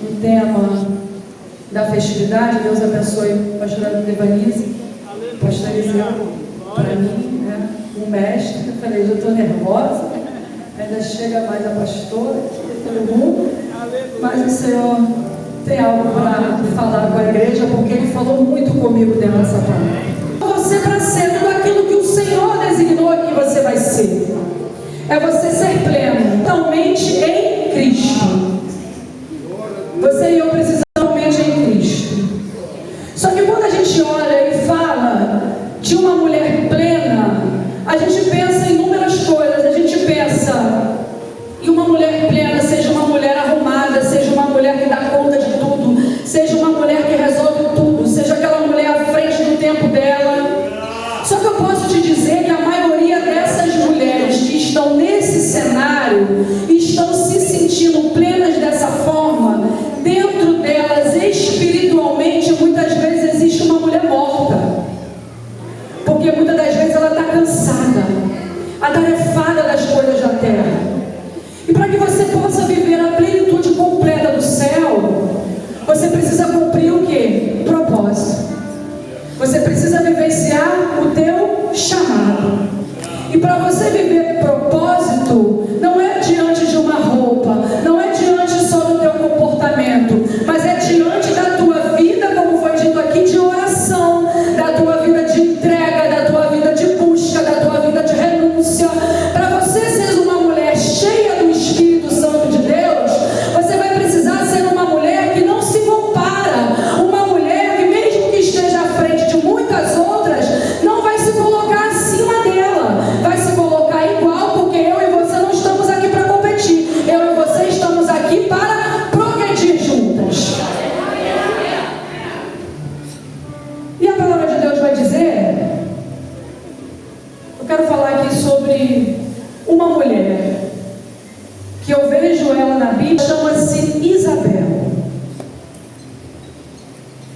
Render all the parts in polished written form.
no tema da festividade. Deus abençoe o pastor Devanise, pastor Eliseu, para mim, né? Um mestre. Eu falei, eu estou nervosa, ainda chega mais a pastora, todo mundo, mas o Senhor tem algo para falar com a igreja, porque Ele falou muito comigo dentro dessa palavra. Você para ser tudo aquilo que o Senhor designou que você vai ser. É você ser pleno, totalmente em Cristo. Você e eu precisamos totalmente em Cristo. Só que quando a gente olha e fala de uma mulher plena, a gente pensa em inúmeras coisas. A gente pensa em uma mulher plena, seja uma mulher arrumada, seja uma mulher que dá conta de tudo, seja uma mulher que resolve tudo, seja aquela mulher à frente do tempo dela. Só que eu posso te dizer que a maioria dessas mulheres que estão nesse cenário estão se sentindo plenas dessa forma. Dentro delas, espiritualmente, muitas vezes existe uma mulher morta, porque muitas das vezes ela está cansada, atarefada das coisas da terra. E para que você possa viver a plenitude completa do céu, você precisa cumprir o quê? Propósito. Você precisa vivenciar o teu chamado. E para você viver propósito, não é diante de uma roupa, não é diante só do teu comportamento, mas é diante da tua vida, como foi dito aqui, de oração, da tua vida de entrega, da tua vida de busca, da tua vida de renúncia. Para você ser uma mulher cheia do Espírito Santo de Deus, você vai precisar ser uma mulher que não se compara, uma mulher que mesmo que esteja à frente de muitas outras, não vai se colocar acima dela, vai se colocar igual, porque eu e você não estamos aqui para competir, eu e você estamos aqui para progredir juntas. E a palavra de Deus vai dizer, eu quero falar aqui sobre uma mulher que eu vejo ela na Bíblia, chama-se Isabel.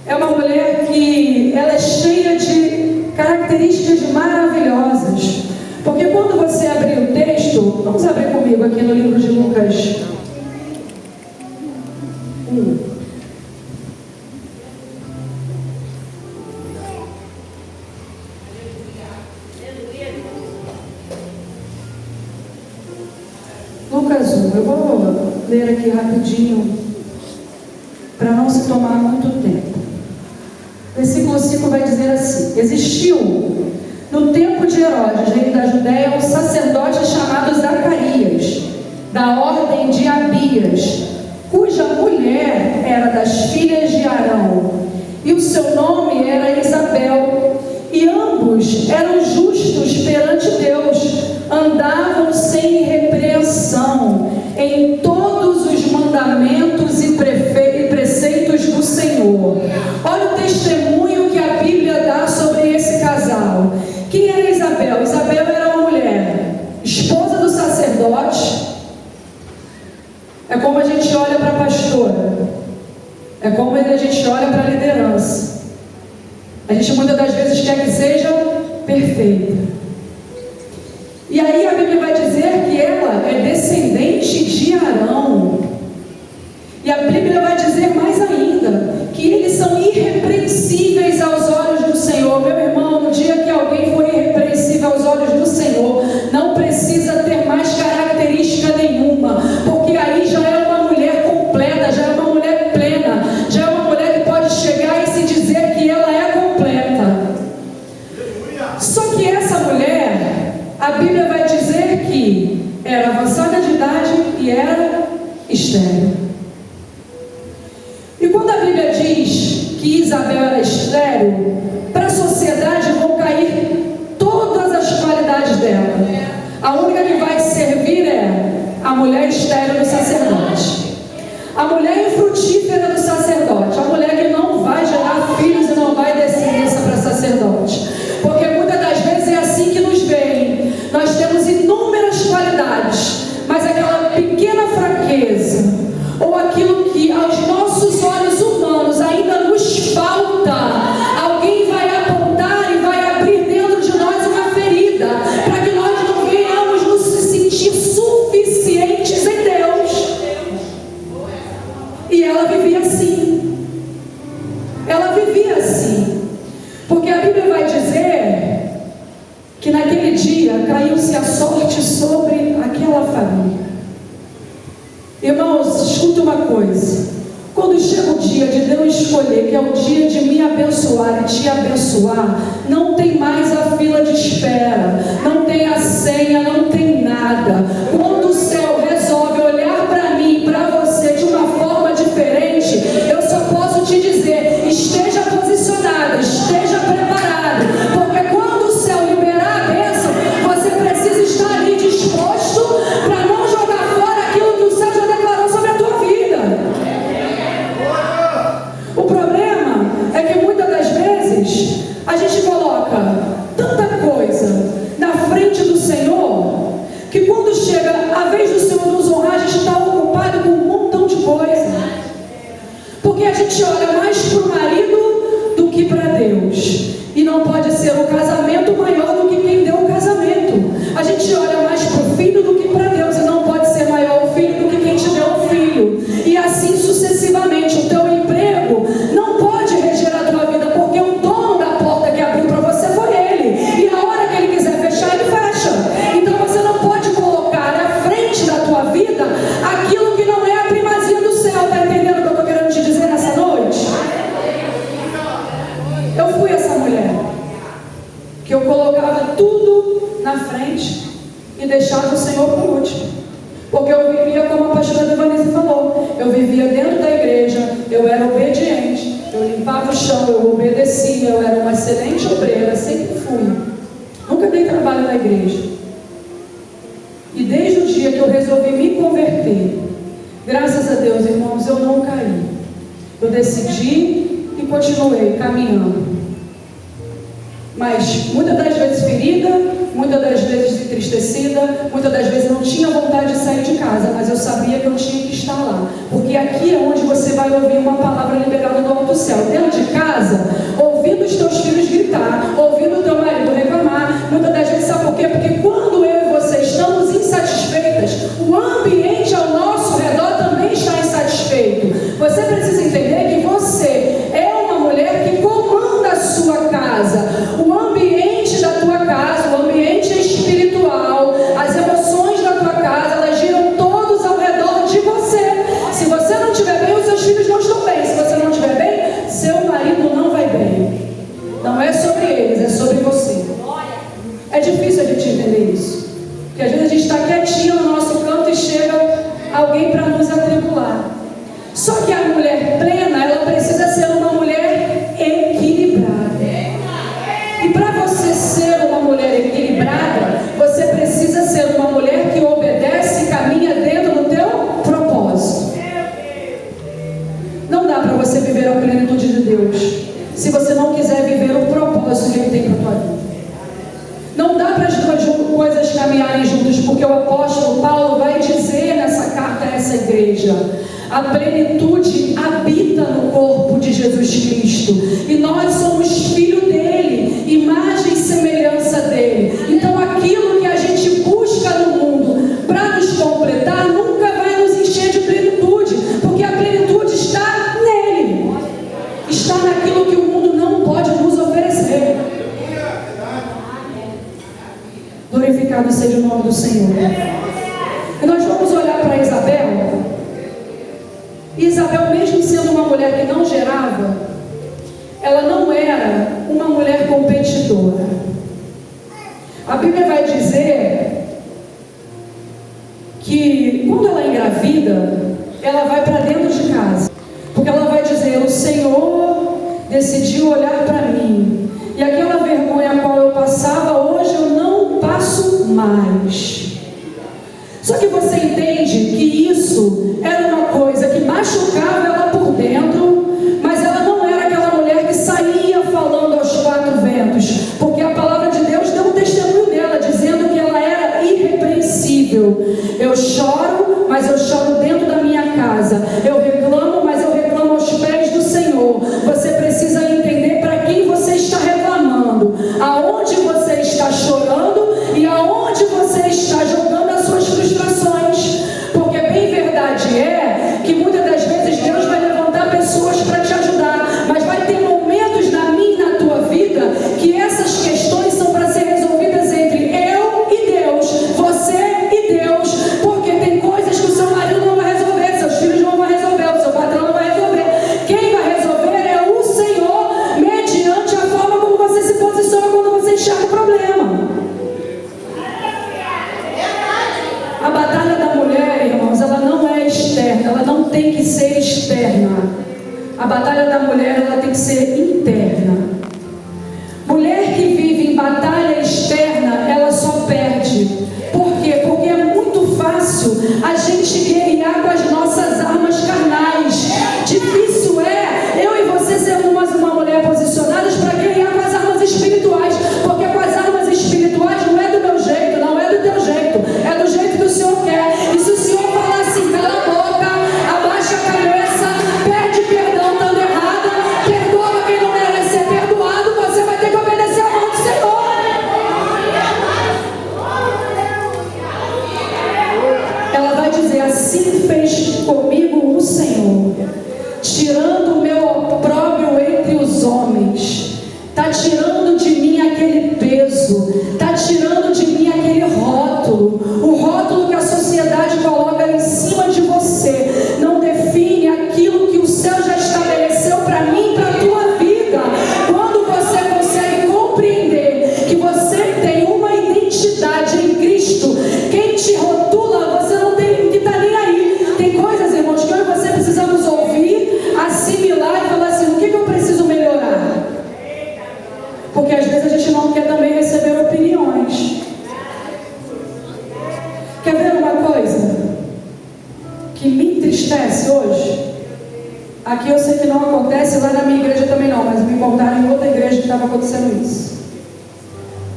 É uma mulher que ela é cheia de características maravilhosas, porque quando você abrir o texto, vamos abrir comigo aqui no livro de Lucas 1. Lucas 1, eu vou ler aqui rapidinho, para não se tomar muito tempo. Versículo 5 vai dizer assim: existiu no tempo de Herodes, rei da Judéia, um sacerdote chamado Zacarias, da ordem de Abias, cuja mulher era das filhas de Arão, e o seu nome era Isabel, e ambos eram justos perante Deus, andavam sem repreensão em todos os mandamentos e preceitos do Senhor. Olha o testemunho que a Bíblia dá sobre esse casal. Quem era Isabel? Isabel era uma mulher, esposa do sacerdote. É como a gente olha para a pastora, é como a gente olha para a liderança. A gente muitas das vezes quer que seja perfeita. E aí a Bíblia vai dizer que ela é descendente de Arão. E a Bíblia vai dizer mais ainda, que eles são irrepreensíveis aos olhos do Senhor. Meu irmão, no dia que alguém for irrepreensível aos olhos do Senhor, não precisa ter mais característica nenhuma, porque aí já é uma mulher completa, já é uma mulher plena, já é uma mulher que pode chegar e se dizer que ela é completa. Só que essa mulher, a Bíblia vai dizer que era avançada de idade e era estéril. E quando a Bíblia diz que Isabel era estéril, para a sociedade vão cair todas as qualidades dela. A única que vai servir é a mulher estéril do sacerdote, a mulher infrutífera do sacerdote, a mulher que não vai gerar filhos e não vai descendência para sacerdote. Porque muitas das vezes é assim que nos veem. Nós temos inúmeras qualidades, mas aquela pequena fraqueza, ou aquilo que aos nossos olhos humanos ainda nos falta, alguém vai apontar e vai abrir dentro de nós uma ferida, para que nós não venhamos nos sentir suficientes em Deus. E ela viveu e caiu-se a sorte sobre aquela família. Irmãos, escuta uma coisa: quando chega o dia de Deus escolher, que é o dia de me abençoar e te abençoar, não tem mais a fila de espera, não tem a senha, não tem nada. Quando o céu resolve olhar para mim e para você de uma forma diferente, eu só posso te dizer: esteja posicionado, esteja preparado, porque quando o céu liberar a bênção, você precisa estar ali disposto para não jogar fora aquilo que o céu já declarou sobre a tua vida. O problema é que muitas das vezes a gente coloca tanta coisa na frente do Senhor, que quando chega a vez do Senhor nos honrar, a gente está ocupado com um montão de coisa. Porque a gente olha mais para o marido do que para Deus. E não pode ser o casamento maior do que quem deu o casamento. A gente olha mais para o filho do que para Deus. E não pode ser maior o filho do que quem te deu o filho. E assim sucessivamente. O teu emprego não pode reger a tua vida, porque o dono da porta que abriu para você foi ele. E a hora que ele quiser fechar, ele fecha. Então você não pode colocar à frente da tua vida aquilo que não é a primazia do céu. Está entendendo o que eu estou querendo te dizer nessa noite? Eu fui essa mulher que eu colocava tudo na frente e deixava o Senhor por último. Porque eu vivia, como a pastora Devanise falou, eu vivia dentro da igreja, eu era obediente, eu limpava o chão, eu obedecia, eu era uma excelente obreira, sempre fui. Nunca dei trabalho na igreja. E desde o dia que eu resolvi me converter, graças a Deus, irmãos, eu não caí. Eu decidi e continuei caminhando. Mas muitas das vezes ferida, muitas das vezes entristecida, muitas das vezes não tinha vontade de sair de casa, mas eu sabia que eu tinha que estar lá. Porque aqui é onde você vai ouvir uma palavra liberada do alto céu. Dentro de casa, ouvindo os teus filhos gritar, ouvindo o teu marido reclamar, muitas das vezes, sabe por quê? Porque quando eu e você estamos insatisfeitas, o ambiente ao nosso redor também está insatisfeito. Você precisa entender que você é uma mulher que comanda a sua casa. O ambiente da tua casa, o ambiente espiritual, as emoções da tua casa, elas giram todos ao redor de você. Se você não estiver bem, os seus filhos não estão bem. Se você não estiver bem, seu marido não vai bem. Não é sobre eles, é sobre você. É difícil a gente entender isso. Porque às vezes a gente está quietinho no nosso canto e chega alguém para nos atribular. Só que a mulher plena, ela precisa ser uma mulher equilibrada. E para você ser uma mulher equilibrada, você precisa ser uma mulher que obedece e caminha dentro do teu propósito. Não dá para você viver a plenitude de Deus se você não quiser viver o propósito que Ele tem para a tua vida. Não dá para as duas coisas caminharem juntas, porque o apóstolo Paulo vai dizer nessa carta a essa igreja: a plenitude habita no corpo de Jesus Cristo, e nós somos filho dele, imagem e semelhança dele. Então aquilo que a gente busca no mundo para nos completar nunca vai nos encher de plenitude, porque a plenitude está nele, está naquilo que o mundo não pode nos oferecer. Glorificado seja o nome do Senhor. E nós vamos olhar para Isabel. Isabel, mesmo sendo uma mulher que não gerava, ela não era uma mulher competidora. A Bíblia vai dizer que quando ela engravida, ela vai para dentro de casa, porque ela vai dizer: o Senhor decidiu olhar para mim, e aquela vergonha a qual eu passava, hoje eu não passo mais. Só que você entende que isso era uma coisa que machucava ela por dentro, mas ela não era aquela mulher que saía falando aos quatro ventos, porque a palavra de Deus deu um testemunho dela, dizendo que ela era irrepreensível. Eu choro, mas eu choro dentro da minha casa. Eu reclamo, mas eu reclamo aos pés do Senhor. Você precisa entender para quem você está reclamando, aonde você está chorando e aonde você está jogando as suas frustrações. Porque é bem verdade, tem que ser externa. A batalha da mulher, ela tem que ser interna. Mulher que vive em batalha externa, ela só perde. Por quê? Porque é muito fácil a gente guerrear com as nossas armas carnais. Difícil é eu e você sermos uma mulher posicionadas para guerrear com as armas espirituais. Porque com as armas espirituais não é do meu jeito, não é do teu jeito, é do jeito que o Senhor quer. E se o Senhor falar assim, cala a boca, abaixa a cabeça, pede perdão estando errada, perdoa quem não merece ser perdoado, você vai ter que obedecer a mão do Senhor. Ela vai dizer, assim fez comigo o Senhor, tirando o meu opróbrio entre os homens, está tirando de mim aquele peso, está tirando de mim aquele rótulo, o rótulo que a sociedade coloca em cima de você, não define aquilo que o céu já estabeleceu para mim e para a tua vida. Quando você consegue compreender que você tem uma identidade em Cristo, quem te rotula, você não tem que estar nem aí. Tem coisas, irmãos, que eu e você precisamos ouvir, assimilar e falar assim, o que eu preciso melhorar? Porque às vezes a gente não quer também receber opiniões. Quer ver uma coisa que me entristece hoje? Aqui eu sei que não acontece, lá na minha igreja também não, mas me contaram em outra igreja que estava acontecendo isso.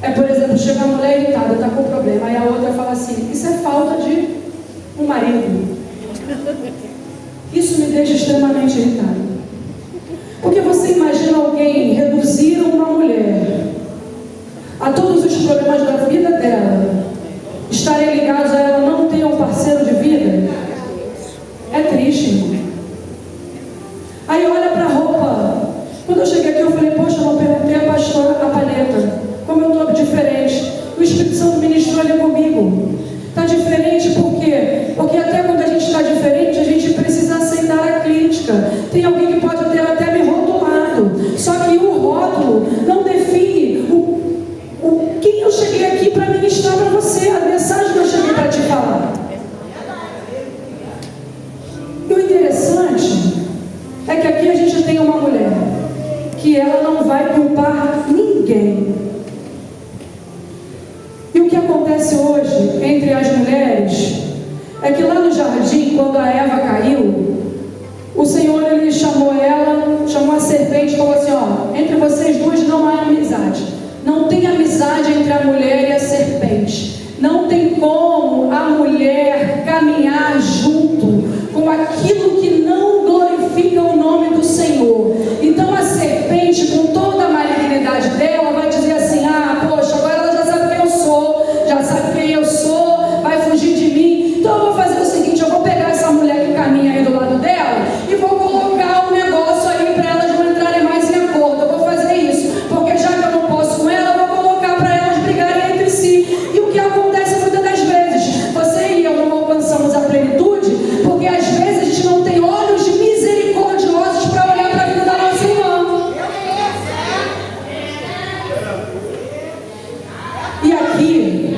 É, por exemplo, chega a mulher irritada, está com problema, aí a outra fala assim, isso é falta de um marido. Isso me deixa extremamente irritada. Porque você imagina alguém reduzir uma mulher a todos os problemas da vida dela, estarem ligados a ela não ter um parceiro de vida? É triste, irmão. Aí olha para a roupa. Quando eu cheguei aqui eu falei, poxa, eu não perguntei a pastora, a paleta, como eu estou diferente. O Espírito Santo ministrou ali comigo. Está diferente por quê? Porque até quando a gente está diferente, a gente precisa aceitar a crítica. Tem alguém que pode ter até me rotulado. Só que o rótulo não define quem eu cheguei aqui para ministrar para você, a mensagem que eu cheguei para te falar. E o interessante é que aqui a gente tem uma mulher que ela não vai culpar ninguém. E o que acontece hoje entre as mulheres é que lá no jardim, quando a Eva caiu, o Senhor ele chamou ela, chamou a serpente e falou assim, ó, entre vocês duas não há amizade. Não tem amizade entre a mulher e a serpente. Não tem como a mulher caminhar junto com aquilo que não glorifica o nome do Senhor. Então a serpente, com toda a malignidade dela, vai dizer assim, ah, poxa, agora ela já sabe quem eu sou, vai fugir de mim. Então eu vou fazer o seguinte, eu vou pegar essa mulher que caminha aí do lado dela e vou colocar um negócio aí para elas não entrarem mais em acordo. Eu vou fazer isso, porque já que eu não posso com ela, eu vou colocar para elas brigarem entre si. E o que acontece muitas das vezes, você e eu não alcançamos a plenitude, porque às vezes a gente não tem olhos misericordiosos para olhar para a vida da nossa irmã. E aqui,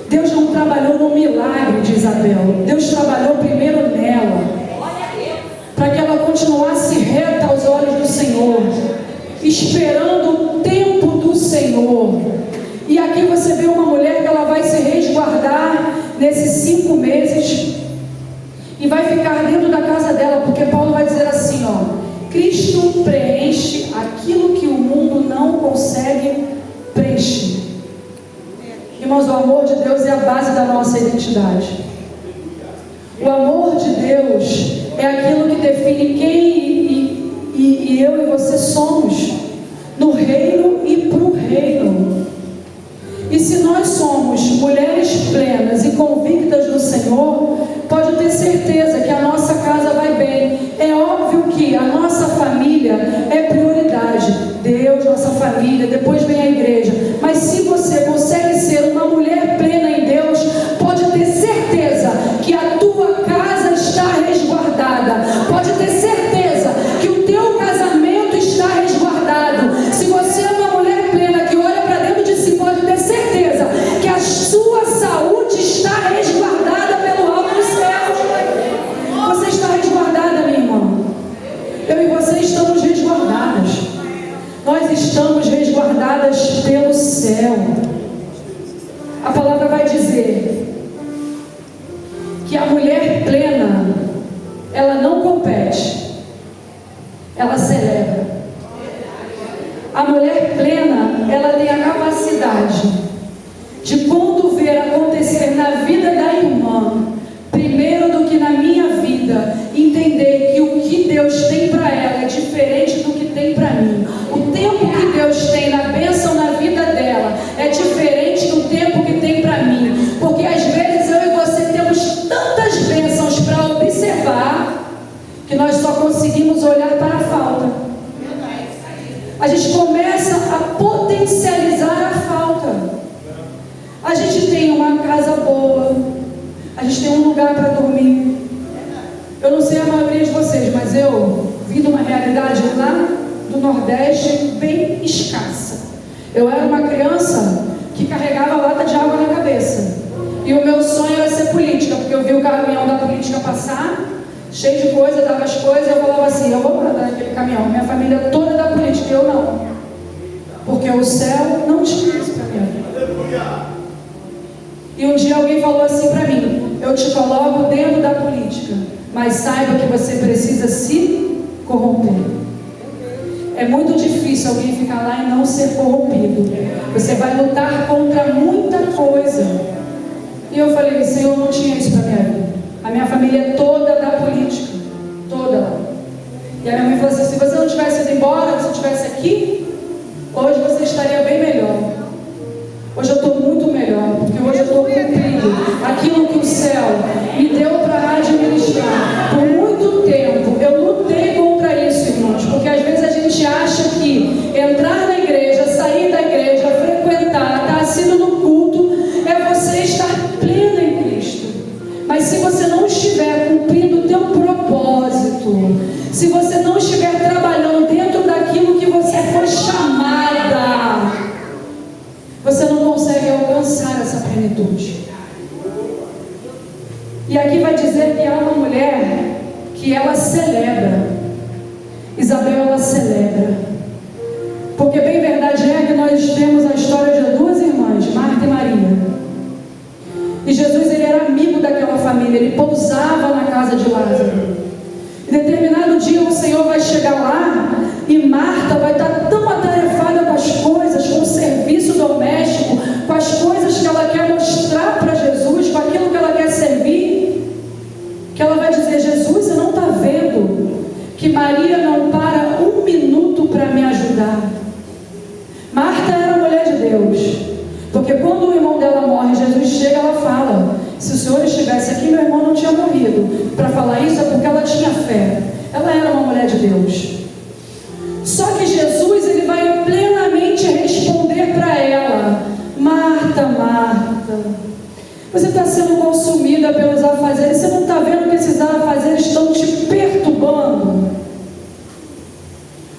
Deus não trabalhou no milagre de Isabel. Deus trabalhou primeiro nela, para que ela continuasse reta aos olhos do Senhor, esperando o tempo do Senhor. E aqui você vê uma mulher que ela vai se resguardar nesses 5 meses e vai ficar dentro da casa dela, porque Paulo vai dizer assim, ó, Cristo preenche aquilo que o mundo não consegue preencher. Irmãos, o amor de Deus é a base da nossa identidade. O amor de Deus é aquilo que define quem e eu e você somos no reino e para o reino. E se nós somos mulheres plenas e convictas no Senhor, pode ter certeza que a nossa casa vai bem. É óbvio que a nossa família é prioridade. Deus, nossa família, depois vem a igreja. Mas se você consegue ser uma mulher plena em Deus, pode ter certeza que a tua casa está resguardada. Pode ter certeza que o teu casamento está resguardado. Se você é uma mulher plena que olha para dentro de si, pode ter certeza que a sua saúde está resguardada pelo alto dos céus. Você está resguardado estamos resguardadas pelo céu. A palavra vai dizer que a mulher plena, ela não compete, ela celebra. A mulher plena, ela tem a capacidade de, quando ver acontecer na vida da irmã, primeiro do que na minha vida, entender que o que Deus tem para ela é diferente do que tem para mim. O tempo que Deus tem na bênção na vida dela é diferente do tempo que tem para mim. Porque às vezes eu e você temos tantas bênçãos para observar que nós só conseguimos olhar para a falta. A gente começa a potencializar a falta. A gente tem uma casa boa, a gente tem um lugar para dormir. Eu não sei a maioria de vocês, mas eu vim de uma realidade lá do Nordeste bem escassa. Eu era uma criança que carregava lata de água na cabeça. E o meu sonho era ser política, porque eu vi o caminhão da política passar, cheio de coisa, dava as coisas, eu falava assim, eu vou morar naquele caminhão. Minha família toda da política, eu não. Porque o céu não tinha isso para mim. E um dia alguém falou assim para mim, eu te coloco dentro da política, mas saiba que você precisa se corromper. É muito difícil alguém ficar lá e não ser corrompido. Você vai lutar contra muita coisa. E eu falei, Senhor, não tinha isso para minha vida. A minha família é toda da política, toda lá. E a minha mãe falou assim, se você não tivesse ido embora, se você estivesse aqui, hoje você estaria bem melhor. Hoje eu estou muito melhor, porque hoje eu estou cumprindo aquilo que o céu me deu para administrar. Por muito tempo eu lutei contra isso, irmãos, porque às vezes a gente acha que entrar na igreja, sair da igreja, frequentar, estar assistindo no culto, é você estar pleno em Cristo. Mas se você não estiver cumprindo o teu propósito, se você não estiver trabalhando dentro daquilo que você foi chamada, você não consegue alcançar essa plenitude. E aqui vai dizer que há uma mulher que ela celebra. Isabel, ela celebra. Porque bem verdade é que nós temos a história de duas irmãs, Marta e Maria. E Jesus, ele era amigo daquela família, ele pousava na casa de Lázaro. Em determinado dia o Senhor vai chegar lá e Marta vai estar tão atarefada com as coisas, com o serviço doméstico, com as coisas que ela quer mostrar para Jesus, com aquilo que ela quer servir, que ela vai dizer, Jesus, você não está vendo que Maria não para um minuto para me ajudar? Marta era mulher de Deus, porque quando o irmão dela morre, Jesus chega, ela fala, se o Senhor estivesse aqui, meu irmão não tinha morrido. Para falar isso é porque ela tinha fé, ela era uma mulher de Deus. Só que Jesus, ele vai plenamente responder para ela, Marta, Marta, você está sendo consumida pelos afazeres, você não está vendo que esses afazeres estão te perturbando?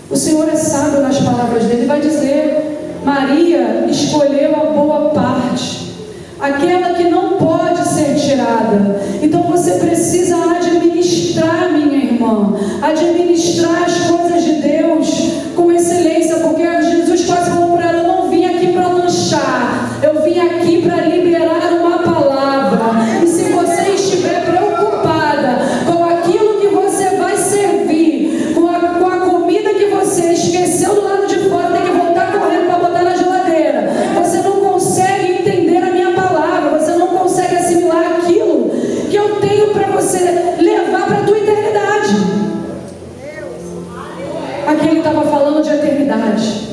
O Senhor é sábio nas palavras dele, vai dizer, Maria escolheu a boa parte, aquela que não pode ser tirada. Então você precisa administrar, minha irmã, administrar as coisas de Deus com excelência, porque Jesus quase falou para ela, eu não vim aqui para lanchar, eu vim aqui para liberar uma palavra. E se você estiver preocupada com aquilo que você vai servir, com a comida que você esqueceu do lado de fora, tem que voltar correndo para botar na geladeira, você não consegue entender a minha palavra, você não consegue assimilar aquilo que eu tenho para você levar para a tua eternidade. Aqui ele estava falando de eternidade.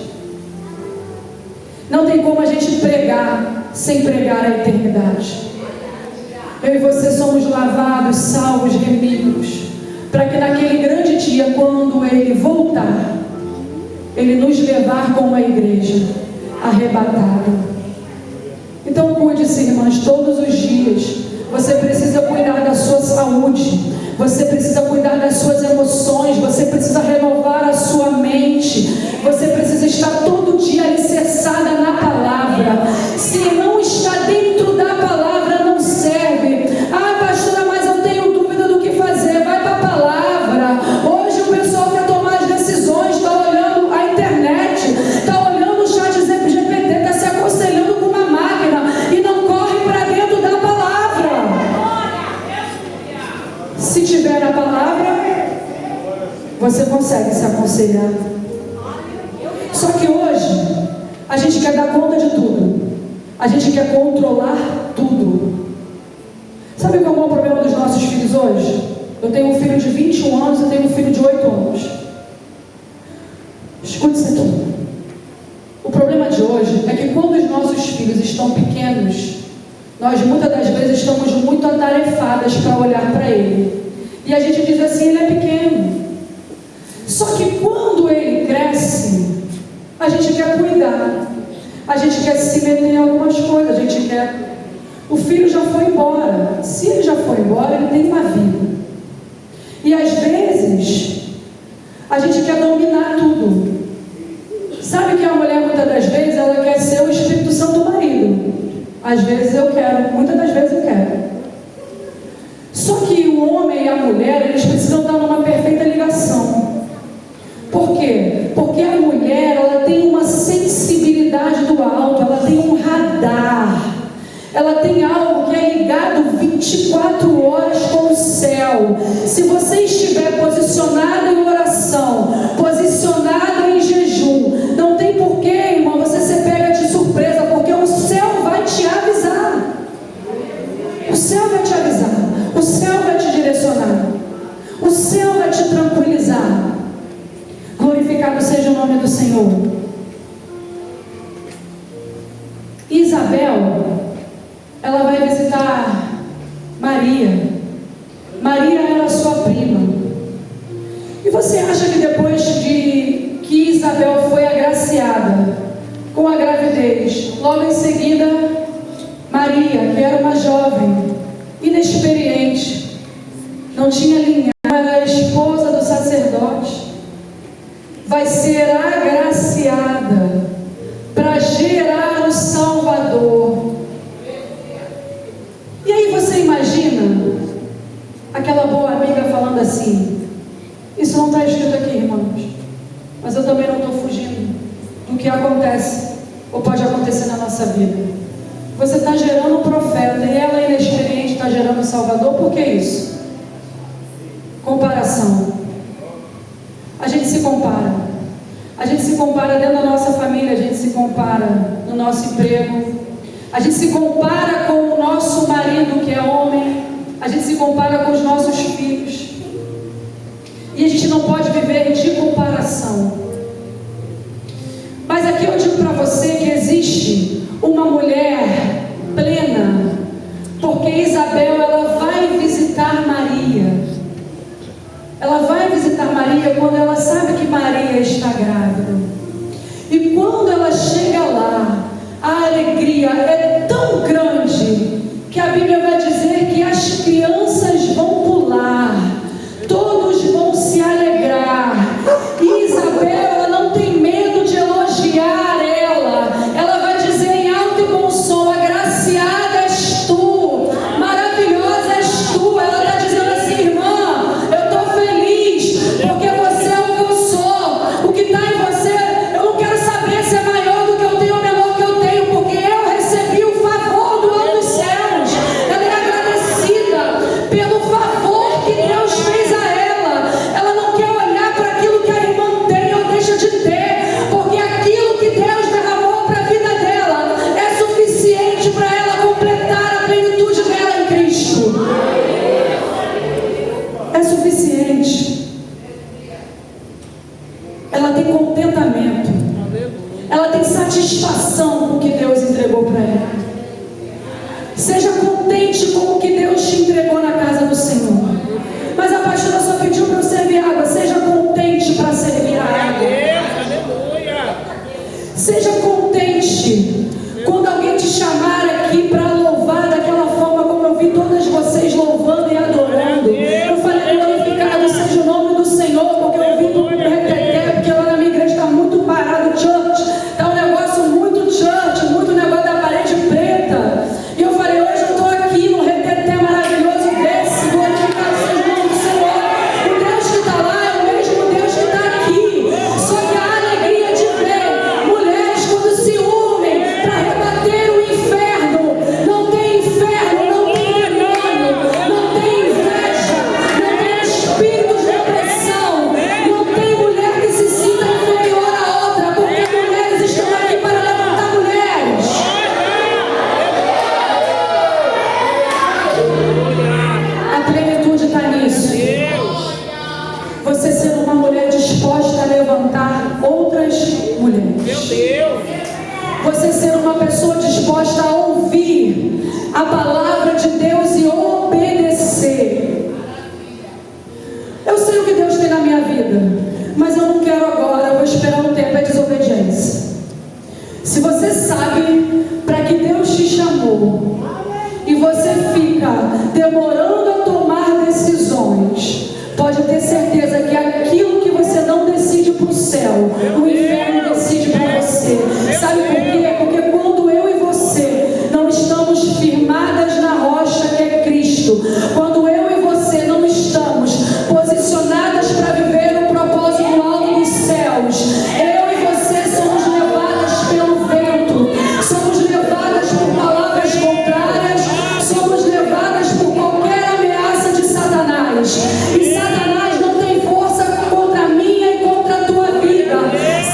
Não tem como a gente pregar sem pregar a eternidade. Eu e você somos lavados, salvos, remidos, para que naquele grande dia, quando ele voltar, ele nos levar como a igreja arrebatada. Então cuide-se, irmãs, todos os dias. Você precisa cuidar da sua saúde, você precisa cuidar das suas emoções, você precisa renovar a sua mente, você precisa estar todo dia alicerçada na palavra. Se não está dentro da palavra, não serve. Ah, pastora, mas eu tenho dúvida do que fazer. Vai para a palavra. Hoje o pessoal quer tomar as decisões, está olhando a internet, está estiver na palavra, você consegue se aconselhar. Só que hoje, a gente quer dar conta de tudo. A gente quer controlar tudo. Sabe qual é o problema dos nossos filhos hoje? Eu tenho um filho de 21 anos e tenho um filho de 8 anos. Escute isso aqui. O problema de hoje é que quando os nossos filhos estão pequenos, nós muitas das vezes estamos muito atarefadas para olhar para ele. E a gente diz assim, ele é pequeno. Só que quando ele cresce, a gente quer cuidar. A gente quer se meter em algumas coisas. A gente quer... O filho já foi embora. Se ele já foi embora, ele tem uma vida. E às vezes, a gente quer dominar tudo. Sabe que a mulher, muitas das vezes, ela quer ser o Espírito Santo do marido. Às vezes eu quero, muitas das vezes eu quero. Só que o homem e a mulher, eles precisam estar numa perfeita ligação. Por quê? Porque a mulher, ela tem uma sensibilidade do alto, ela tem um radar. Ela tem algo que é ligado 24 horas com o céu. Se você estiver posicionado em oração, posicionado em jejum, não tem porquê, irmão, você ser pega de surpresa, porque o céu vai te avisar. O céu vai te avisar. O céu vai te direcionar. O céu vai te tranquilizar. Glorificado seja o nome do Senhor. Isabel, ela vai visitar Maria. Maria era sua prima. E você acha que depois de que Isabel foi agraciada com a gravidez, logo em seguida, Maria, que era uma jovem, inexperiente, não tinha linhagem, era a esposa do sacerdote, vai ser agraciada para gerar o Salvador. E aí você imagina aquela boa amiga falando assim, isso não está escrito aqui, irmãos, mas eu também não estou fugindo do que acontece ou pode acontecer na nossa vida. Você está gerando um profeta e ela inexperiente está gerando um Salvador. Por que isso? Comparação. A gente se compara. A gente se compara dentro da nossa família, a gente se compara no nosso emprego, a gente se compara com o nosso marido que é homem, a gente se compara com os nossos filhos. E a gente não pode viver de comparação. Mas aqui eu digo para você que existe uma mulher plena, porque Isabel, ela vai visitar Maria. Ela vai visitar Maria quando ela sabe que Maria está grávida. E quando ela chega lá, a alegria é tão grande que a Bíblia vai dizer que as crianças vão pular, todos vão se alegrar. E Isabel, ela não tem medo de elogiar ela. Ela vai dizer em alto e bom som, agraciada és tu, maravilhosa és tu. Ela está dizendo assim, irmã, eu estou feliz, porque você é o que eu sou. O que está em você, eu não quero saber se é maior do que eu tenho ou menor que eu tenho, porque eu recebi o favor do alto dos céus. Ela é agradecida pelo favor que Deus fez a ela. Ela não quer olhar para aquilo que a irmã tem ou deixa de ter, porque aquilo que Deus derramou para a vida dela é suficiente para ela completar a plenitude dela em Cristo. É suficiente. Ela tem contentamento. Ela tem satisfação com o que Deus entregou para ela. Seja contente com o que Deus te entregou na casa do Senhor. Mas a pastora só pediu para eu servir água. Seja contente para servir a água. Seja contente quando alguém te chamar aqui para louvar daquela forma como eu vi todas vocês louvando e adorando. Eu falei, glorificado seja o nome do Senhor, porque eu vim do reteté, porque lá na minha igreja está muito parado, church. Está um negócio muito church, muito negócio da parede preta. E eu falei, hoje eu estou aqui no reteté maravilhoso desse, glorificado seja o nome do Senhor. O Deus que está lá é o mesmo Deus que está aqui. Só que a alegria de ver mulheres quando você ser uma pessoa disposta a ouvir a palavra de Deus e obedecer. Eu sei o que Deus tem na minha vida, mas eu não quero agora, eu vou esperar um tempo. É desobediência. Se você sabe para que Deus te chamou e você fica demorando a tomar decisões, pode ter certeza que aquilo que você não decide para o céu, o inferno decide para você. Sabe por quê? Porque quando eu e você não estamos firmadas na rocha que é Cristo, quando eu e você não estamos posicionadas para viver o propósito alto dos céus, eu e você somos levadas pelo vento, somos levadas por palavras contrárias, somos levadas por qualquer ameaça de Satanás. E Satanás não tem força contra a minha e contra a tua vida.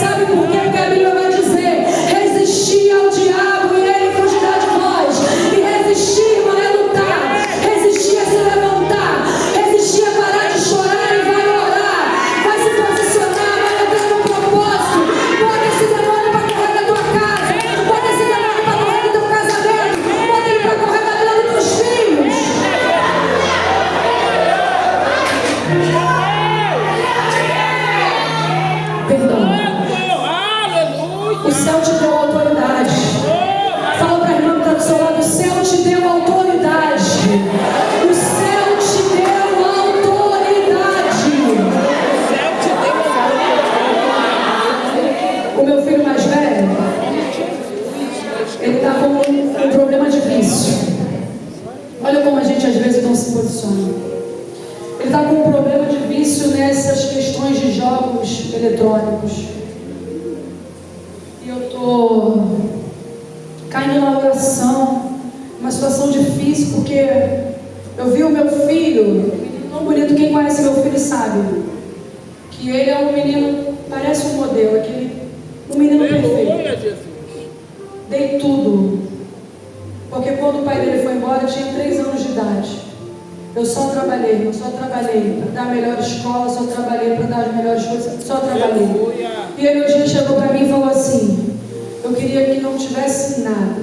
Sabe por quê? Porque a Bíblia vai dizer: resistir ao diabo e ele fugirá de vós. E resistir, irmão, é lutar. Resistir é se levantar. Resistir é parar de chorar e vai orar. Vai se posicionar, vai entrar no propósito. Bota esse demônio para correr da tua casa. Bota esse demônio para correr do teu casamento. Bota ele para correr da vida dos teus filhos. Perdão. O céu te deu autoridade. Fala para a irmã que está do seu lado: o céu te deu autoridade. O céu te deu autoridade. O meu filho mais velho, ele está com um problema de vício. Olha como a gente às vezes não se posiciona. Ele está com um problema de vício nessas questões de jogos eletrônicos. E eu estou caindo na oração, uma situação difícil, porque eu vi o meu filho, um menino tão bonito. Quem conhece meu filho sabe que ele é um menino, parece um modelo, um menino perfeito. Dei tudo, porque quando o pai dele foi embora, eu tinha 3 anos de idade. Eu só trabalhei para dar a melhor escola, só trabalhei para dar as melhores coisas, só trabalhei. E ele um dia chegou para mim e falou assim: eu queria que não tivesse nada,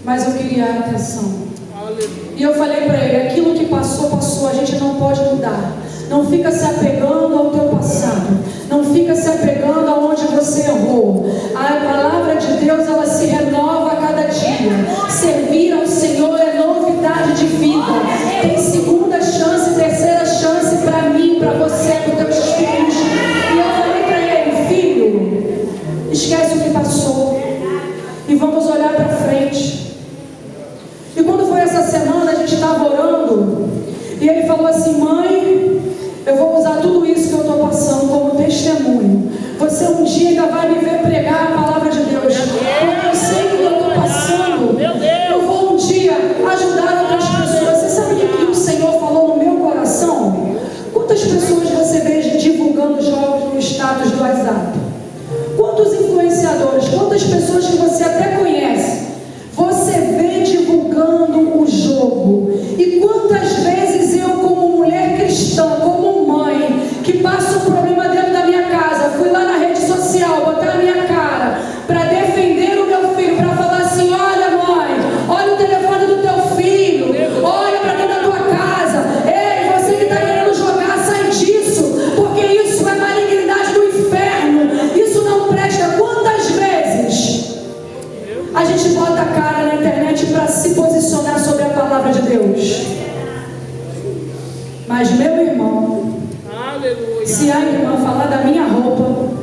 mas eu queria a atenção. E eu falei para ele: aquilo que passou, passou, a gente não pode mudar. Não fica se apegando ao teu passado, não fica se apegando aonde você errou. A palavra de Deus, ela se renova a cada dia. Servir ao Senhor é novidade de vida. Tem segunda chance, terceira chance para mim, para você, para os teus filhos. E eu falei para ele: filho, esquece o que passou e vamos olhar para frente. E quando foi essa semana, a gente estava orando e ele falou assim: mãe, eu vou usar tudo isso que eu estou passando como testemunho. Você um dia ainda vai me ver pregar a palavra de Deus. Porque eu sei o que eu estou passando. Eu vou um dia ajudar outras pessoas. Você sabe o que o Senhor falou no meu coração? Quantas pessoas você vê divulgando jogos no status do WhatsApp? Quantos influenciadores, quantas pessoas que você até conhece, você vê divulgando o jogo? E quantas vezes eu, como mulher cristã, como mãe, que passa um problema dentro da minha casa, fui lá na rede social, botar a minha cara, para defender o meu filho, para falar assim: olha mãe, olha o telefone do teu filho, olha para dentro da tua casa, ei, você que está querendo jogar, sai disso, porque isso é malignidade do inferno, isso não presta. Quantas vezes a gente bota a cara na internet para se posicionar sobre a palavra de Deus? Mas meu irmão, se a irmã falar da minha roupa,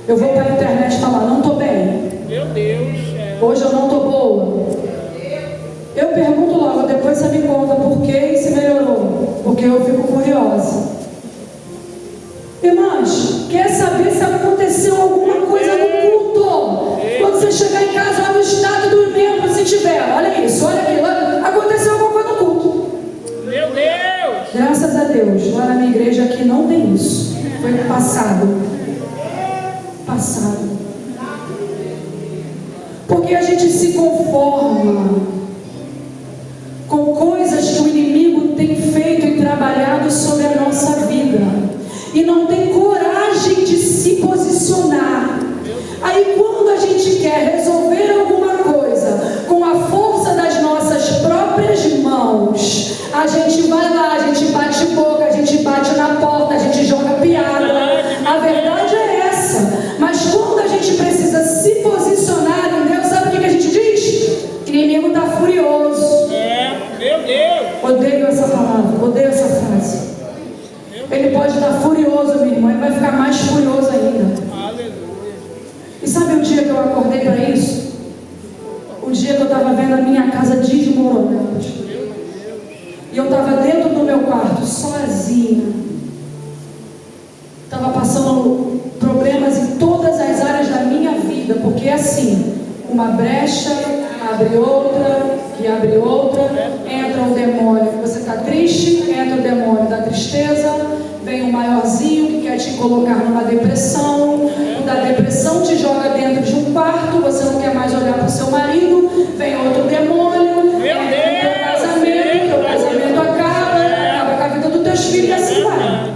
eu vou para a internet falar: não estou bem, meu Deus, hoje eu não estou boa. Eu pergunto logo, depois você me conta por que e se melhorou, porque eu fico curiosa. Irmãs, quer saber se aconteceu alguma coisa no culto? Quando você chegar em casa, olha o estado do membro, se tiver, olha isso, olha aquilo, aconteceu alguma coisa no culto. Meu Deus! Graças a Deus, lá na minha igreja aqui não tem isso. Foi passado. Porque a gente se conforma com coisas que o inimigo tem feito e trabalhado sobre a nossa vida, e não tem coragem de se posicionar. Aí quando a gente quer resolver alguma coisa com a força das nossas próprias mãos, a gente vai lá, a gente bate boca, a gente bate na porta, a gente joga piada. A verdade é essa. Mas quando a gente precisa se posicionar em Deus, sabe o que a gente diz? O inimigo está furioso. Meu Deus! Odeio essa palavra, odeio essa frase. Ele pode estar furioso, minha irmã, ele vai ficar mais furioso ainda. E sabe o dia que eu acordei para isso? O dia que eu estava vendo a minha casa desmoronando. E eu estava dentro do meu quarto, sozinha. Estava passando problemas em todas as áreas da minha vida. Porque é assim, uma brecha abre outra, que abre outra, entra um demônio. Você está triste, entra o demônio da tristeza. Vem um maiorzinho que quer te colocar numa depressão. O da depressão te joga dentro de um quarto. Você não quer mais olhar para o seu marido. Vem outro demônio. Teu casamento acaba com a vida dos teus filhos, e assim vai.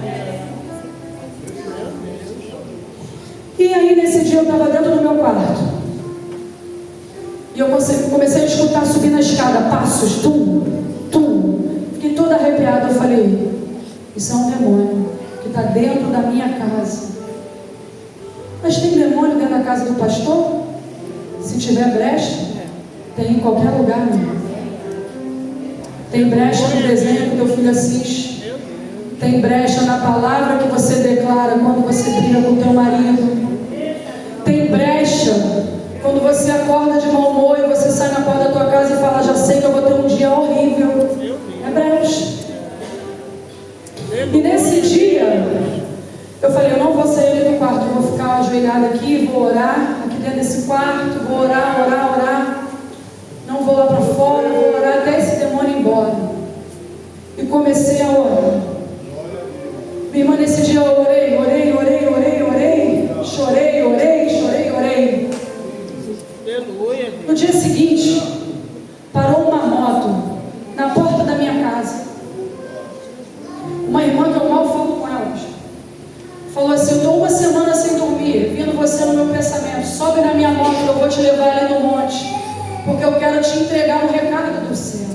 E aí nesse dia eu estava dentro do meu quarto. E eu comecei a escutar subir na escada, passos, tum, tum. Fiquei toda arrepiada. Eu falei, isso é um demônio que está dentro da minha casa. Mas tem demônio dentro da casa do pastor? Se tiver brecha, tem em qualquer lugar, meu. Tem brecha no desenho que teu filho assiste. Tem brecha na palavra que você declara quando você briga com teu marido. Tem brecha quando você acorda de mau humor e você sai na porta da tua casa e fala, já sei que eu vou ter um dia horrível. É brecha. E nesse dia, eu falei, eu não vou sair do quarto, eu vou ficar ajoelhada aqui, vou orar aqui dentro desse quarto, vou orar. Não vou lá para fora, vou orar até esse demônio ir embora. E comecei a orar. Minha irmã, nesse dia eu orei. Chorei. No dia seguinte, parou uma moto na porta da minha casa. Uma irmã que eu mal falo com ela, falou assim, eu estou uma semana sem dormir, vindo você no meu pensamento, sobe na minha moto que eu vou te levar ali no monte, porque eu quero te entregar um recado do céu.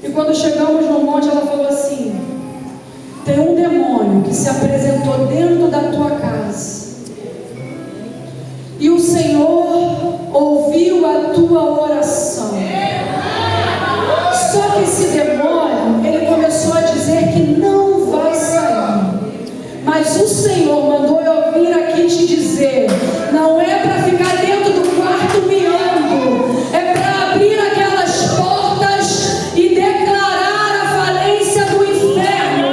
E quando chegamos no monte, ela falou assim, tem um demônio que se apresentou dentro da tua casa, e o Senhor ouviu a tua oração. Só que esse demônio, ele começou a dizer que não vai sair. Mas o Senhor mandou eu vir aqui te dizer, não é para ficar dentro do quarto miando, é para abrir aquelas portas e declarar a falência do inferno.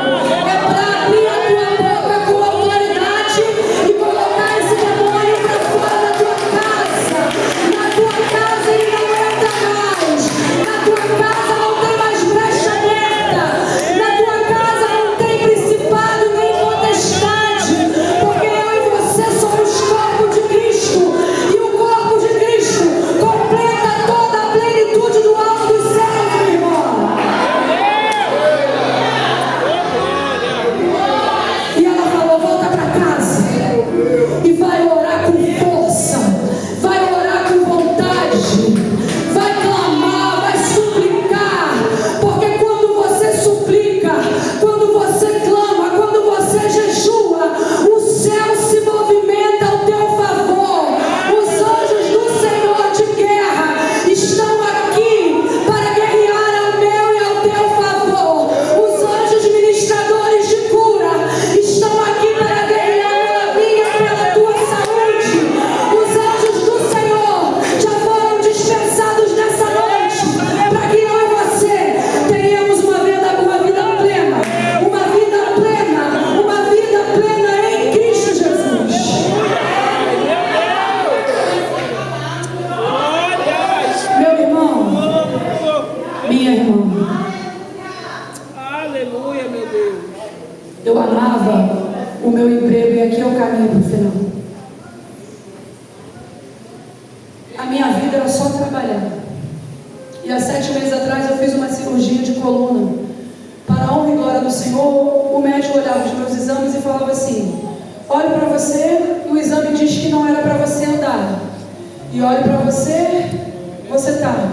É para abrir a tua boca com autoridade e colocar esse demônio para fora da tua casa. Na tua casa ele não entra mais. Na tua casa não tem mais brecha aberta. Na tua casa não tem principado nem potestade. Porque eu e você somos corpo de Cristo. E o corpo de Cristo completa toda a plenitude do alto dos céus, meu irmão. E ela falou, volta para casa. E vai orar com força. Vai orar com vontade. Vai clamar, vai suplicar. Porque quando você suplica, quando você clama, quando você jejua, o céu se movimenta ao teu favor. Os anjos do Senhor de guerra estão aqui para guerrear ao meu e ao teu favor. Os anjos ministradores de cura estão aqui para guerrear pela minha e pela tua saúde. Os anjos do Senhor já foram dispensados nessa noite para que eu e você tenhamos uma vida plena, uma vida plena em Cristo Jesus. Meu irmão, minha irmã, Aleluia, meu Deus. eu amava o meu emprego e aqui é o caminho para o final. A minha vida era só trabalhar. E há 7 meses atrás eu fiz uma cirurgia de coluna. Para a honra e glória do Senhor, o médico olhava os meus exames e falava assim, olho para você e o exame diz que não era para você andar. E olho para você, você está.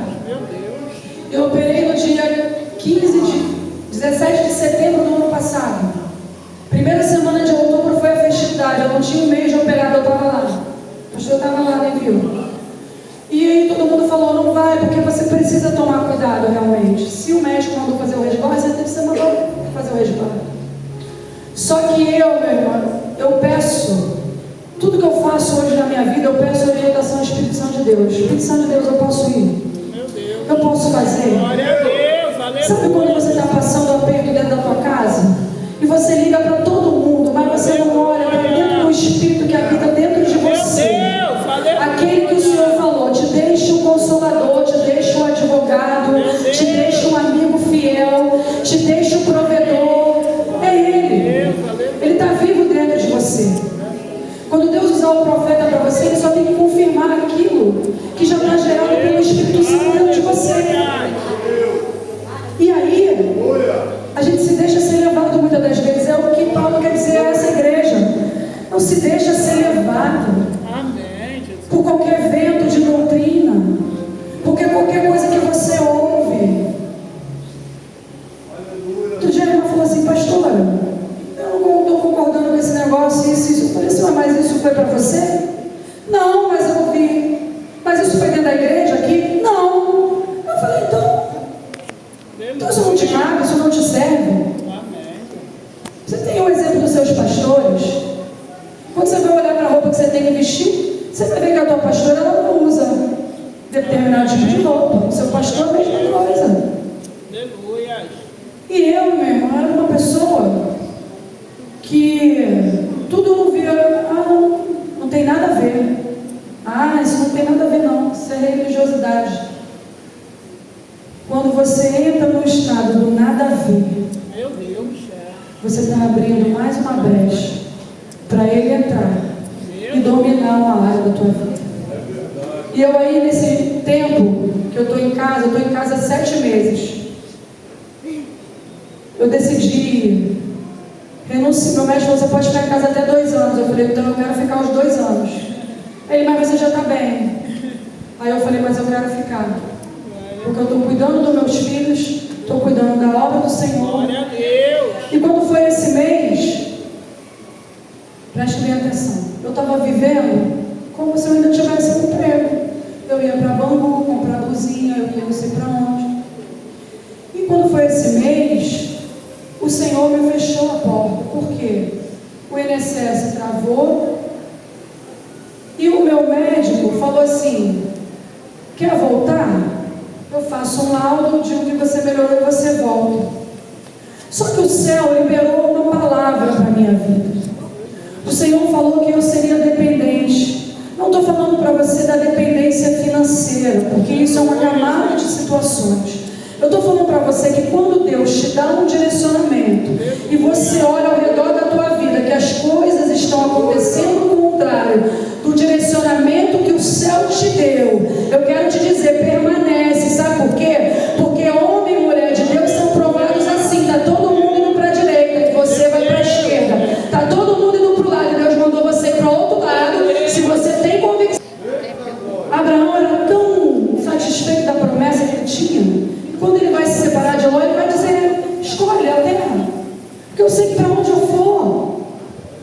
Eu operei no dia 17 de setembro do ano passado. Primeira semana de outubro foi a festividade. Eu não tinha um mês de operado, eu estava lá. O pastor estava lá, nem viu. E aí todo mundo falou, não vai, porque você precisa tomar cuidado realmente. Se o médico mandou fazer o resguardo, você mandou fazer o resguardo. Só que eu, meu irmão, eu peço, tudo que eu faço hoje na minha vida, eu peço a orientação ao Espírito Santo de Deus. Espírito Santo de Deus, eu posso ir. Eu posso fazer. Sabe quando você está passando aperto dentro da tua casa? E você liga para todo mundo, mas você não olha para dentro do Espírito que habita dentro de você. Aquele que o Senhor falou, te deixa um consolador, te deixa um advogado, te deixa um amigo fiel, te deixa um provedor. É Ele. Ele está vivo dentro de você. Quando Deus usar o profeta para você, Ele só tem que confirmar aquilo que já está gerado pelo Espírito Santo dentro de você. E aí, a gente se deixa ser levado muitas das vezes. É o que Paulo quer dizer a essa igreja. Não se deixa ser levado por qualquer vento de doutrina, porque qualquer coisa que você ouve. Outro dia a irmã falou assim, pastora, eu não estou concordando com esse negócio, isso. Eu falei assim, mas isso foi para você? Não, mas eu ouvi. Mas isso foi dentro da igreja aqui? Não. Eu falei, então isso não te cabe, isso não te serve. Você tem um exemplo dos seus pastores. Quando você vai olhar para a roupa que você tem que vestir, você vai ver que a tua pastora ela não usa determinado tipo de roupa. O seu pastor é a mesma coisa. E eu, meu irmão, era uma pessoa que tudo via, não tem nada a ver. Isso não tem nada a ver não. Isso é religiosidade. Quando você entra no estado do nada a ver, você está abrindo mais uma brecha para ele entrar e dominar uma área da tua vida. E eu aí, nesse tempo que eu estou em casa há 7 meses. Eu decidi renunciar. Meu médico falou, você pode ficar em casa até 2 anos. Eu falei, então eu quero ficar os 2 anos. Ele, mas você já está bem. Aí eu falei, mas eu quero ficar. Porque eu estou cuidando dos meus filhos, estou cuidando da obra do Senhor. E quando foi esse mês, preste bem atenção, eu estava vivendo como se eu ainda tivesse um emprego. Eu ia para Bangu comprar blusinha, eu ia não sei para onde. E quando foi esse mês, o Senhor me fechou a porta. Por quê? O INSS travou e o meu médico falou assim, quer voltar? Eu faço um laudo, digo que você melhorou e você volta. Só que o céu liberou uma palavra para a minha vida. O Senhor falou que eu seria dependente. Não estou falando para você da dependência financeira, porque isso é uma camada de situações. Eu estou falando para você que quando Deus te dá um direcionamento e você olha ao redor da tua vida que as coisas estão acontecendo ao contrário do direcionamento que o céu te deu, eu quero te dizer, permanece. Sabe por quê? Porque homem e mulher de Deus são provados assim. Está todo mundo indo para a direita e você vai para a esquerda. Está todo mundo indo para o lado e Deus mandou você para o outro lado. Se você tem convicção. Abraão era tão satisfeito da promessa que ele tinha. Quando ele vai se separar de Ló, ele vai dizer, escolhe a terra. Porque eu sei que para onde eu for,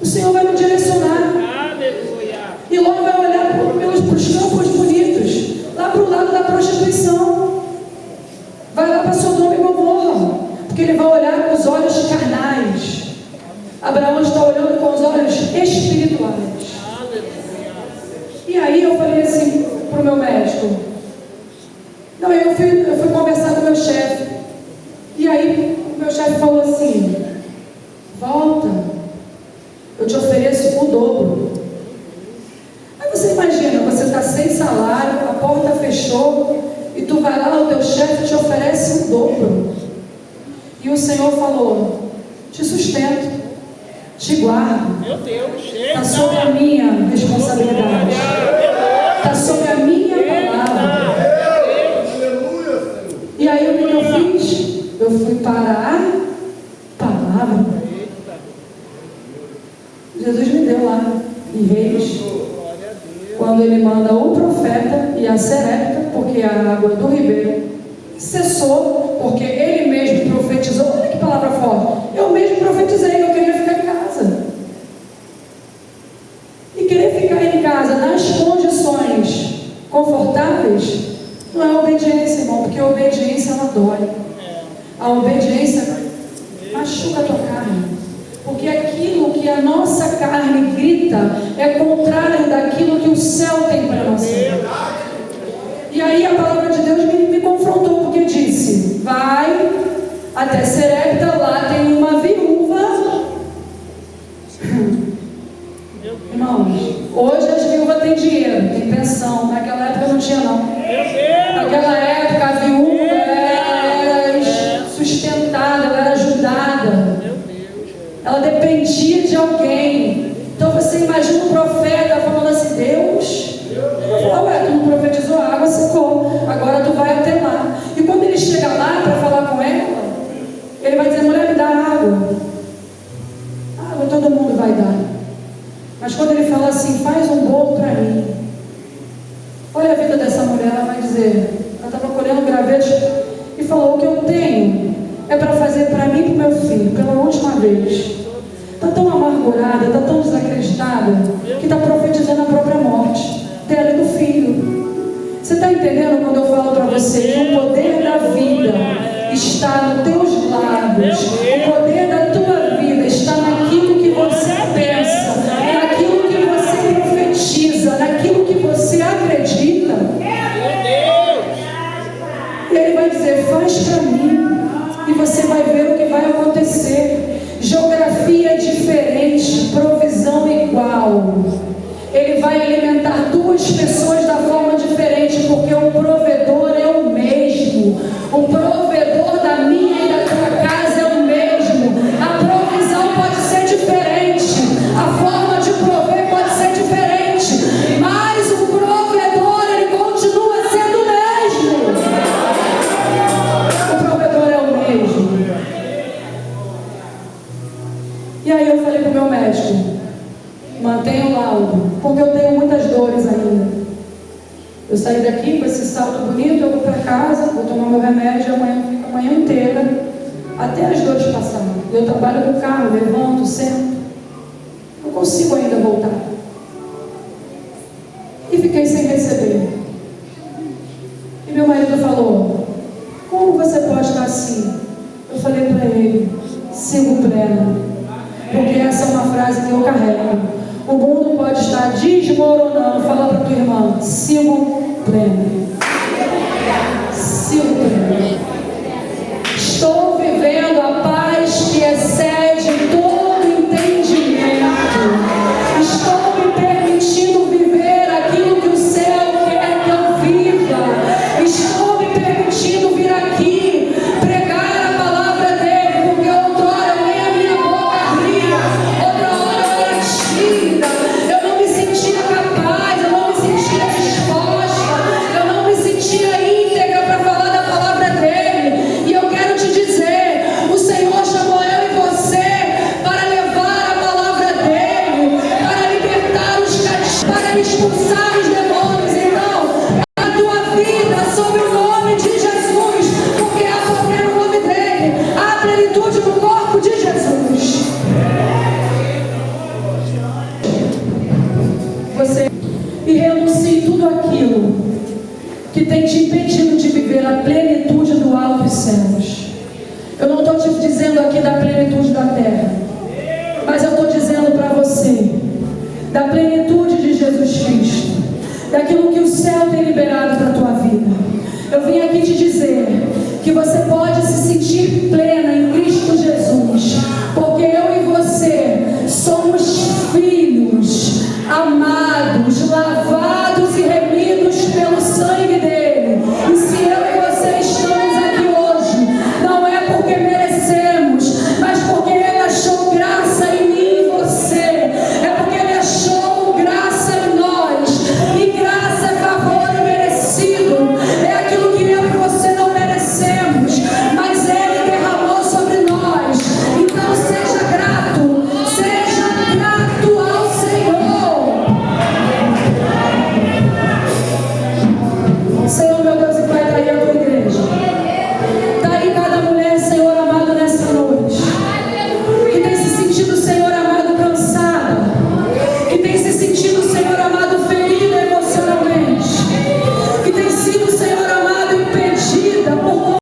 o Senhor vai me direcionar. E Ló vai olhar para os campos bonitos, lá para o lado da prostituição. Vai lá para Sodoma e Gomorra, porque ele vai olhar com os olhos carnais. Abraão está olhando com os olhos espirituais. E aí eu falei assim para o meu médico. Não, eu fui conversar com o meu chefe. E aí o meu chefe falou assim, volta, eu te ofereço o dobro. Aí você imagina, você está sem salário, a porta fechou, e tu vai lá, o teu chefe te oferece o dobro. E o Senhor falou, te sustento, te guardo. Meu Deus, está sobre a minha responsabilidade. Está sobre a minha palavra. E aí o que eu fiz? Eu fui para a palavra. Jesus me deu lá, em Reis. quando ele manda o profeta e a serepta, porque a água do ribeiro cessou, porque ele mesmo profetizou. Olha que palavra forte. Eu mesmo profetizei que eu queria ficar em casa. E querer ficar em casa nas condições confortáveis não é obediência, irmão, porque a obediência ela dói. A obediência machuca a tua carne, porque aquilo que a nossa carne grita é contrário daquilo que o céu tem para nós. E aí a palavra de Deus me confrontou, porque disse: vai até Serepta, lá tem uma viúva. Irmãos, hoje as viúvas têm dinheiro, têm pensão. Naquela época não tinha, não. Naquela época a viúva era sustentada, ela era ajudada, ela dependia de alguém. Então você imagina o profeta falando assim: Deus, ué, tu não profetizou, a água secou, agora tu vai até lá. E quando ele chega lá para falar com ela, ele vai dizer: mulher, me dá água. Água todo mundo vai dar. Mas quando ele fala assim: faz um bolo para mim, olha a vida dessa mulher. Ela vai dizer, ela estava colhendo gravetos e falou: o que eu tenho é para fazer para mim e para o meu filho, pela última vez. Está tão amargurada, está tão desacreditada, que está profetizando a própria morte dela e do filho. Você está entendendo quando eu falo para você que o poder da vida está nos teus lábios, o poder da tua vida está naquilo que você pensa, naquilo que você profetiza, naquilo que você acredita. E ele vai dizer: faz para mim, e você vai ver o que vai acontecer. Geografia diferente, provisão igual. Ele vai alimentar duas pessoas da forma diferente, porque o provedor é o mesmo. O provedor da minha e da tua casa é o mesmo. A provisão pode ser diferente, a forma de prover pode ser diferente, mas o provedor, ele continua sendo o mesmo. O provedor é o mesmo. E aí eu falei para o meu médico: mantenha o laudo, porque eu tenho muitas dores ainda. Eu saí daqui com esse salto bonito, eu vou para casa, vou tomar meu remédio, amanhã eu fico a manhã inteira, até as dores passarem. Eu trabalho com o carro, levanto, sento, não consigo ainda voltar. E fiquei sem receber. E meu marido falou: como você pode estar assim? Eu falei para ele: sigo plena. Porque essa é uma frase que eu carrego. O mundo pode estar desmoronando. Fala para tua irmã: sigo pleno. Sigo pleno. Estou vivendo a paz que excede todo entendimento. Estou me permitindo viver aquilo que o céu quer que eu viva. Estou me permitindo vir aqui pregar a palavra dele, porque outrora nem a minha boca abria, outra hora eu era tímida, eu não me sentia capaz, eu não me sentia disposta, eu não me sentia íntegra para falar da palavra dele. E eu quero te dizer: o Senhor chamou eu e você para levar a palavra dele, para libertar os cativos, para expulsar os demônios. Então, a tua vida sob o nome de Jesus, porque há poder no nome dele, há plenitude no corpo de Jesus. Você e renuncie tudo aquilo que tem te impedido de viver a plenitude do alto e céus. Eu não estou te dizendo aqui da plenitude da terra, mas eu estou dizendo para você da plenitude de Jesus Cristo, daquilo que o céu tem liberado para a tua vida. Eu vim aqui te dizer que você pode se sentir plena em